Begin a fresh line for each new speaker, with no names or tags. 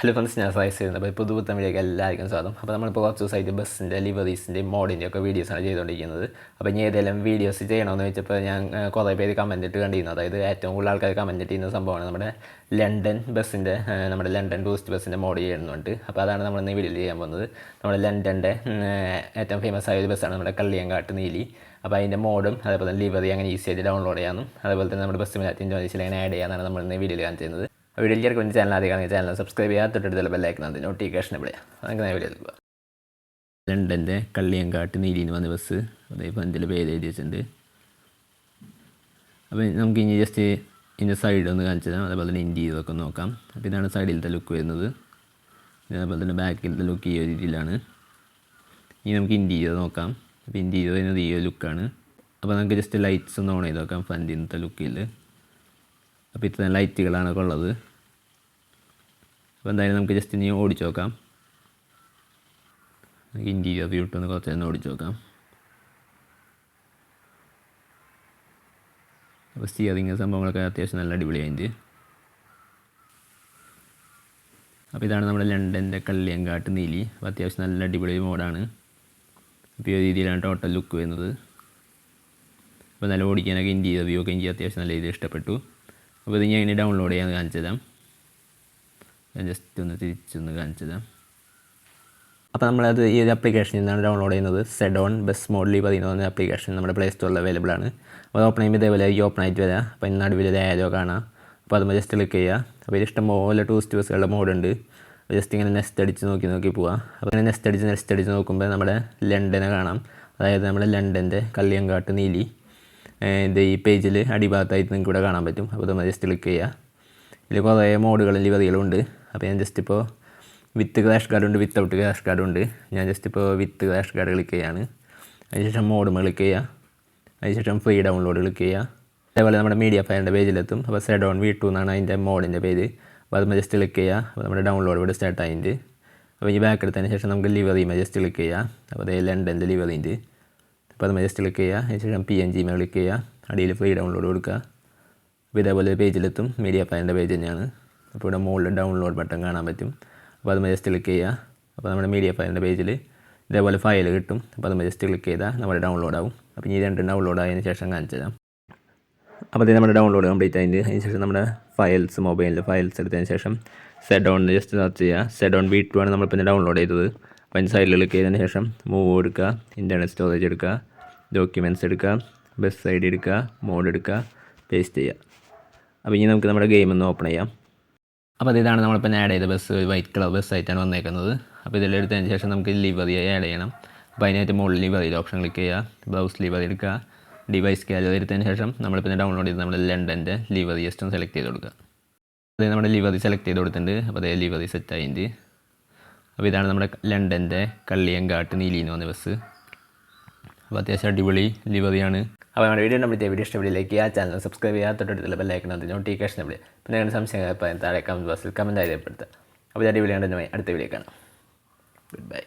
Hello friends, ഞാൻ ഫൈസ് ചെയ്യുന്നത്. അപ്പോൾ പുതുപുത്തൻ വീഡിയോക്ക് എല്ലാവർക്കും സ്വാഗതം. അപ്പോൾ നമ്മളിപ്പോൾ കുറച്ച് ദിവസമായിട്ട് ബസ്സിൻ്റെ ലിവറീസിൻ്റെയും മോഡിൻ്റെയും ഒക്കെ വീഡിയോസാണ് ചെയ്തുകൊണ്ടിരിക്കുന്നത്. അപ്പോൾ ഇനി ഏതെങ്കിലും വീഡിയോസ് ചെയ്യണമെന്ന് വെച്ചപ്പോൾ ഞാൻ കുറേ പേര് കമൻറ്റ് ഇട്ട് കണ്ടിരുന്നു. അതായത് ഏറ്റവും കൂടുതൽ ആൾക്കാർ കമൻറ്റ് ചെയ്യുന്ന സംഭവമാണ് നമ്മുടെ ലണ്ടൻ ബസ്സിൻ്റെ നമ്മുടെ ലണ്ടൻ ടൂറിസ്റ്റ് ബസ്സിൻ്റെ മോഡ് ചെയ്യുന്നുണ്ട്. അപ്പോൾ അതാണ് നമ്മൾ ഇന്ന് വീഡിയോയിൽ ചെയ്യാൻ പോകുന്നത്. നമ്മുടെ ലണ്ടൻ്റെ ഏറ്റവും ഫേമസ് ആയ ഒരു ബസ്സാണ് നമ്മുടെ കള്ളിയങ്കാട്ട് നീലി. അപ്പോൾ അതിൻ്റെ മോഡും അതേപോലെ തന്നെ ലിവറി അങ്ങനെ ഈസി ആയിട്ട് ഡൗൺലോഡ് ചെയ്യാനും അതേപോലെ തന്നെ നമ്മുടെ ബസ് ഇൻഡോനേഷ്യയിൽ അങ്ങനെ ആഡ് ചെയ്യാനാണ് നമ്മൾ ഇന്ന് വീഡിയോയിൽ കാണിച്ചിരുന്നത്. വീഡിയോയിലേക്ക് വേണ്ടി ചാനൽ ആദ്യം കാണുക, ചാനൽ സബ്സ്ക്രൈബ് ചെയ്യുക, തൊട്ടടുത്തുള്ള ബെല്ലൈക്കണത് നോട്ടിഫിക്കേഷൻ വിളിക്കുക. അങ്ങനെ വീഡിയോ എടുക്കുക. ലണ്ടൻ്റെ കള്ളിയങ്കാട്ട് നീലിന്ന് വന്ന ബസ് അതേ ഫ്രണ്ടിൽ പേര് എഴുതി വെച്ചിട്ടുണ്ട്. അപ്പോൾ നമുക്ക് ഇനി ജസ്റ്റ് ഇതിൻ്റെ സൈഡ് ഒന്ന് കാണിച്ചു തരാം. അതേപോലെ തന്നെ ഇൻറ്റീരിയറൊക്കെ നോക്കാം. അപ്പോൾ ഇതാണ് സൈഡിലത്തെ ലുക്ക് വരുന്നത്. അതേപോലെ തന്നെ ബാക്കിലത്തെ ലുക്ക് ഈ ഒരു രീതിയിലാണ്. ഇനി നമുക്ക് ഇൻറ്റീരിയർ നോക്കാം. അപ്പോൾ ഇൻറ്റീരിയർ വരുന്നത് ഈ ഒരു ലുക്കാണ്. അപ്പോൾ നമുക്ക് ജസ്റ്റ് ലൈറ്റ്സ് ഒന്ന് ഓൺ ചെയ്ത് നോക്കാം ഫ്രണ്ടിലത്തെ ലുക്കിൽ. അപ്പോൾ ഇത്രയും ലൈറ്റുകളാണ് ഉള്ളത്. അപ്പോൾ എന്തായാലും നമുക്ക് ജസ്റ്റ് ഇനി ഓടിച്ച് നോക്കാം. നമുക്ക് ഇൻറ്റീരിയർ വ്യൂ ഇട്ടൊന്ന് കുറച്ച് നേരം ഓടിച്ച് നോക്കാം. അപ്പോൾ സ്റ്റിയറിങ് സംഭവങ്ങളൊക്കെ അത്യാവശ്യം നല്ല അടിപൊളിയായിട്ട്. അപ്പോൾ ഇതാണ് നമ്മുടെ ലണ്ടൻ്റെ കള്ളിയങ്കാട്ട് നീലി. അപ്പോൾ അത്യാവശ്യം നല്ല അടിപൊളി മോഡാണ്. അപ്പോൾ ഈ രീതിയിലാണ് ടോട്ടൽ ലുക്ക് വരുന്നത്. അപ്പോൾ നല്ല ഓടിക്കാനൊക്കെ ഇൻറ്റീരിയർ വ്യൂ ഒക്കെ എനിക്ക് അത്യാവശ്യം നല്ല രീതിയിൽ ഇഷ്ടപ്പെട്ടു. അപ്പോൾ ഇത് ഞാൻ ഇനി ഡൗൺലോഡ് ചെയ്യാൻ കാണിച്ചു തരാം. ഞാൻ ജസ്റ്റ് ഒന്ന് തിരിച്ചൊന്ന് കാണിച്ചു തരാം. അപ്പോൾ നമ്മളത് ഈ ഒരു ആപ്ലിക്കേഷനിൽ നിന്നാണ് ഡൗൺലോഡ് ചെയ്യുന്നത്. സെഡോൺ ബസ് മോഡ് ലിവറി എന്ന് പറഞ്ഞ ആപ്ലിക്കേഷൻ നമ്മുടെ പ്ലേ സ്റ്റോറിൽ അവൈലബിൾ ആണ്. അപ്പോൾ ഓപ്പൺ ചെയ്യുമ്പോൾ ഇതേപോലെ ഈ ഓപ്പൺ ആയിട്ട് വരാം. അപ്പോൾ അതിന് നടുവിൽ ഒരു ആരോ കാണാം. അപ്പോൾ അതുമ്പോൾ ജസ്റ്റ് ക്ലിക്ക് ചെയ്യുക. അപ്പോൾ ഇത് ഇഷ്ടംപോലെ ടൂറിസ്റ്റ് ബസ്സുകളുടെ മോഡുണ്ട്. ജസ്റ്റ് ഇങ്ങനെ നെക്സ്റ്റ് അടിച്ച് നോക്കി പോവാം. അപ്പോൾ ഇങ്ങനെ നെക്സ്റ്റ് അടിച്ച് നോക്കുമ്പോൾ നമ്മുടെ ലണ്ടനെ കാണാം. അതായത് നമ്മുടെ ലണ്ടൻ്റെ കള്ളിയങ്കാട്ട് നീലി ഇത് ഈ പേജിൽ അടിഭാഗത്തായിട്ട് നിങ്ങൾക്ക് ഇവിടെ കാണാൻ പറ്റും. അപ്പോൾ നമ്മൾ ജസ്റ്റ് ക്ലിക്ക് ചെയ്യുക. ഇതിൽ കുറേ മോഡുകളും ലിവറികളും ഉണ്ട്. അപ്പോൾ ഞാൻ ജസ്റ്റ് ഇപ്പോൾ വിത്ത് ക്രാഷ് ഗാർഡ് ഉണ്ട്, വിത്തൗട്ട് ക്രാഷ് ഗാർഡ് ഉണ്ട്. ഞാൻ ജസ്റ്റ് ഇപ്പോൾ വിത്ത് ക്രാഷ് ഗാർഡ് ക്ലിക്ക് ചെയ്യാണ്. അതിനുശേഷം മോഡ് ക്ലിക്ക് ചെയ്യുക. അതിനുശേഷം ഫ്രീ ഡൗൺലോഡ് ക്ലിക്ക് ചെയ്യുക. അതേപോലെ നമ്മുടെ മീഡിയ ഫയറിൻ്റെ പേജിലെത്തും. അപ്പോൾ സെഡോൺ V2 എന്നാണ് അതിൻ്റെ മോഡിൻ്റെ പേര്. അപ്പോൾ അത് ജസ്റ്റ് ക്ലിക്ക് ചെയ്യുക. അപ്പോൾ നമ്മുടെ ഡൗൺലോഡ് ഇവിടെ സ്റ്റാർട്ട് ആയിട്ട്. അപ്പോൾ ഈ ബാക്ക് എടുത്തതിന് ശേഷം നമുക്ക് ലിവറി ജസ്റ്റ് ക്ലിക്ക് ചെയ്യുക. അപ്പോൾ അതേ ലണ്ടൻ്റെ ലിവറി ഉണ്ട്. അപ്പോൾ അത് ജസ്റ്റ് ക്ലിക്ക് ചെയ്യുക. അതിനുശേഷം PNG ക്ലിക്ക് ചെയ്യുക. അടിയിൽ ഫ്രീ ഡൗൺലോഡ് കൊടുക്കുക. അപ്പോൾ ഇതേപോലെ പേജിലെത്തും. മീഡിയ ഫയറിൻ്റെ പേജ് തന്നെയാണ്. അപ്പോൾ ഇവിടെ മുകളിൽ ഡൗൺലോഡ് ബട്ടൺ കാണാൻ പറ്റും. അപ്പോൾ അത് ജസ്റ്റ് ക്ലിക്ക് ചെയ്യുക. അപ്പോൾ നമ്മുടെ മീഡിയ ഫയറിൻ്റെ പേജിൽ ഇതേപോലെ ഫയൽ കിട്ടും. അപ്പോൾ അത് ജസ്റ്റ് ക്ലിക്ക് ചെയ്താൽ നമ്മുടെ ഡൗൺലോഡ് ആവും. അപ്പോൾ ഈ രണ്ടും ഡൗൺലോഡ് ആയതിനു ശേഷം കാണിച്ചു തരാം. അപ്പോൾ ഇത് നമ്മുടെ ഡൗൺലോഡ് കംപ്ലീറ്റ് ആയിട്ട് അതിന് ശേഷം നമ്മുടെ ഫയൽസ് മൊബൈലിൽ ഫയൽസ് എടുത്തതിന് ശേഷം സെഡോണിൽ ജസ്റ്റ് സെർച്ച് ചെയ്യുക. സെഡോൺ V2 ആണ് നമ്മളിപ്പോൾ ഡൗൺലോഡ് ചെയ്തത്. അപ്പോൾ അതിന് സൈഡിൽ ക്ലിക്ക് ചെയ്തതിന് ശേഷം മൂവ് എടുക്കുക, ഇൻ്റർണൽ സ്റ്റോറേജ് എടുക്കുക, ഡോക്യുമെൻറ്റ്സ് എടുക്കുക, ബസ് ID എടുക്കുക, മോഡ് എടുക്കുക, പേസ്റ്റ് ചെയ്യുക. അപ്പോൾ ഇനി നമുക്ക് നമ്മുടെ ഗെയിം ഒന്ന് ഓപ്പൺ ചെയ്യാം. അപ്പോൾ ഇതാണ് നമ്മളിപ്പോൾ ആഡ് ചെയ്ത ബസ്. വൈറ്റ് കളർ ബസ്സായിട്ടാണ് വന്നേക്കുന്നത്. അപ്പോൾ ഇതിലെടുത്തതിന് ശേഷം നമുക്ക് ലിവറി ആഡ് ചെയ്യണം. അപ്പോൾ അതിനായിട്ട് മുകളിൽ ലിവറിയിൽ ഓപ്ഷൻ ക്ലിക്ക് ചെയ്യുക. ബ്രൗസ് ലിവറി എടുക്കുക, ഡിവൈസ് ഗാലറി എടുത്തതിന് ശേഷം നമ്മളിപ്പോൾ ഡൗൺലോഡ് ചെയ്ത് നമ്മുടെ ലണ്ടൻ്റെ ലിവറി ജസ്റ്റ് ഒന്ന് സെലക്ട് ചെയ്ത് കൊടുക്കുക. അത് നമ്മുടെ ലിവറി സെലക്ട് ചെയ്ത് കൊടുത്തിട്ടുണ്ട്. അപ്പോൾ അതേ ലിവറി സെറ്റ് ആയിട്ട്. അപ്പോൾ ഇതാണ് നമ്മുടെ ലണ്ടൻ്റെ കള്ളിയങ്കാട്ട് നീലി എന്ന് പറഞ്ഞ ബസ്. അപ്പോൾ അത്യാവശ്യം അടിപൊളി ലിവറിയാണ്. അപ്പോൾ നമ്മുടെ വീഡിയോ വീഡിയോ ഇഷ്ടപ്പെടിലേക്ക് ആ ചാനൽ സബ്സ്ക്രൈബ് ചെയ്യുക, തൊട്ടടുത്തുള്ള ബെല്ലൈക്കണത് നോട്ടിഫിക്കേഷൻ വിളി. പിന്നെ നിങ്ങളുടെ സംശയങ്ങൾ താഴെ കമൻറ്റ് ബോക്സിൽ കമൻറ്റ് രേഖപ്പെടുത്തുക. അപ്പോൾ അടിപൊളിയാണ്. അടുത്ത വീഡിയോ കാണാം. Good bye.